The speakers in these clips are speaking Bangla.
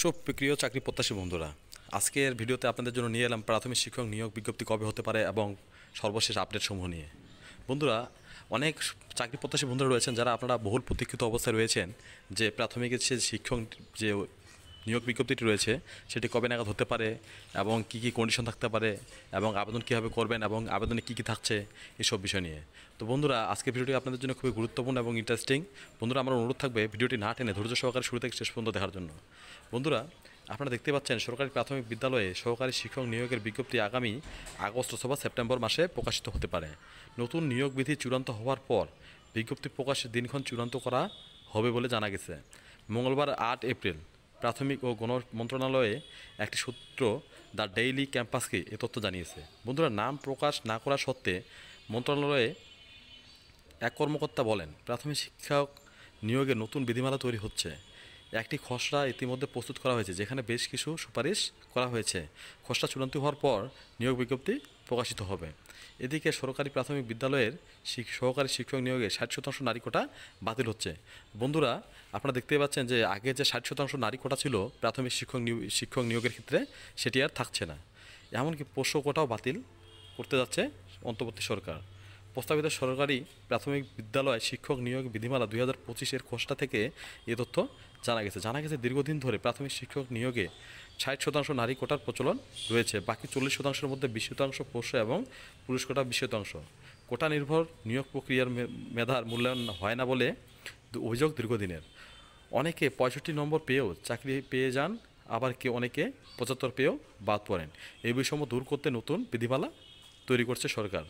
সুপ্রিয় চাকরি প্রত্যাশী বন্ধুরা, আজকের ভিডিওতে আপনাদের জন্য নিয়ে এলাম প্রাথমিক শিক্ষক নিয়োগ বিজ্ঞপ্তি কবে হতে পারে এবং সর্বশেষ আপডেট সমূহ নিয়ে। বন্ধুরা, অনেক চাকরি প্রত্যাশী বন্ধুরা রয়েছেন যারা আপনারা বহুল প্রতীক্ষিত অবস্থায় রয়েছেন যে প্রাথমিকের যে শিক্ষক যে নিয়োগ বিজ্ঞপ্তিটি রয়েছে সেটি কবে নাগাদ হতে পারে এবং কী কী কন্ডিশন থাকতে পারে এবং আবেদন কীভাবে করবেন এবং আবেদনে কী কী থাকছে এসব বিষয় নিয়ে। তো বন্ধুরা, আজকের ভিডিওটি আপনাদের জন্য খুবই গুরুত্বপূর্ণ এবং ইন্টারেস্টিং। বন্ধুরা, আমার অনুরোধ থাকবে ভিডিওটি না টেনে ধৈর্য সহকারে শুরু থেকে শেষ পর্যন্ত দেখার জন্য। বন্ধুরা, আপনারা দেখতে পাচ্ছেন সরকারি প্রাথমিক বিদ্যালয়ে সহকারী শিক্ষক নিয়োগের বিজ্ঞপ্তি আগামী আগস্ট অথবা সেপ্টেম্বর মাসে প্রকাশিত হতে পারে। নতুন নিয়োগ বিধি চূড়ান্ত হওয়ার পর বিজ্ঞপ্তি প্রকাশের দিনক্ষণ চূড়ান্ত করা হবে বলে জানা গেছে। মঙ্গলবার 8 এপ্রিল প্রাথমিক ও গণ মন্ত্রণালয়ে একটি সূত্র দ্য ডেইলি ক্যাম্পাসকে এ তথ্য জানিয়েছে। বন্ধুরা, নাম প্রকাশ না করা সত্ত্বে মন্ত্রণালয়ে এক কর্মকর্তা বলেন, প্রাথমিক শিক্ষক নিয়োগে নতুন বিধিমালা তৈরি হচ্ছে। একটি খসড়া ইতিমধ্যে প্রস্তুত করা হয়েছে, যেখানে বেশ কিছু সুপারিশ করা হয়েছে। খসড়া চূড়ান্ত হওয়ার পর নিয়োগ বিজ্ঞপ্তি প্রকাশিত হবে। এদিকে সরকারি প্রাথমিক বিদ্যালয়ের সহকারী শিক্ষক নিয়োগে 60% নারী কোটা বাতিল হচ্ছে। বন্ধুরা, আপনারা দেখতে পাচ্ছেন যে আগে যে 60% নারী কোটা ছিল প্রাথমিক শিক্ষক নিয়োগের ক্ষেত্রে, সেটি আর থাকছে না। এমনকি পোষ্য কোটাও বাতিল করতে যাচ্ছে অন্তর্বর্তী সরকার। প্রস্তাবিত সরকারি প্রাথমিক বিদ্যালয় শিক্ষক নিয়োগ বিধিমালা 2025-এর খসড়া থেকে এ তথ্য জানা গেছে দীর্ঘদিন ধরে প্রাথমিক শিক্ষক নিয়োগে 60% নারী কোটার প্রচলন রয়েছে। বাকি 40%-এর মধ্যে 20% পুরুষ এবং পুরুষ কোটা 20%। কোটা নির্ভর নিয়োগ প্রক্রিয়ার মেধার মূল্যায়ন হয় না বলে অভিযোগ দীর্ঘদিনের। অনেকে 65 নম্বর পেয়েও চাকরি পেয়ে যান, আবার অনেকে 75 পেয়েও বাদ পড়েন। এই বৈষম্য দূর করতে নতুন বিধিমালা তৈরি করছে সরকার।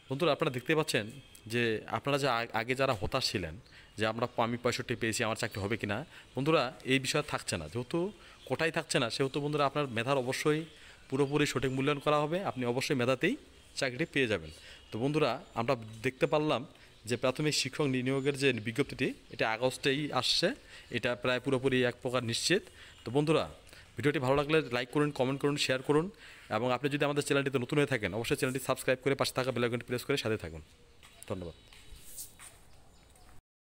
বন্ধুরা, আপনারা দেখতে পাচ্ছেন যে আপনারা যে আগে যারা হতাশ ছিলেন যে আমি 65 পেয়েছি, আমার চাকরি হবে কি না, বন্ধুরা এই বিষয় থাকছে না। যেহেতু কোটাই থাকছে না, সেহেতু বন্ধুরা আপনার মেধার অবশ্যই পুরোপুরি সঠিক মূল্যায়ন করা হবে, আপনি অবশ্যই মেধাতেই চাকরিটি পেয়ে যাবেন। তো বন্ধুরা, আমরা দেখতে পারলাম যে প্রাথমিক শিক্ষক নিয়োগের যে বিজ্ঞপ্তিটি এটা আগস্টেই আসছে, এটা প্রায় পুরোপুরি এক প্রকার নিশ্চিত। তো বন্ধুরা, ভিডিওটি ভালো লাগলে লাইক করুন, কমেন্ট করুন, শেয়ার করুন এবং আপনি যদি আমাদের চ্যানেলটিতে নতুন হয়ে থাকেন অবশ্যই চ্যানেলটি সাবস্ক্রাইব করে পাশে থাকা বেল আইকনটি প্রেস করে সাথে থাকুন। ধন্যবাদ।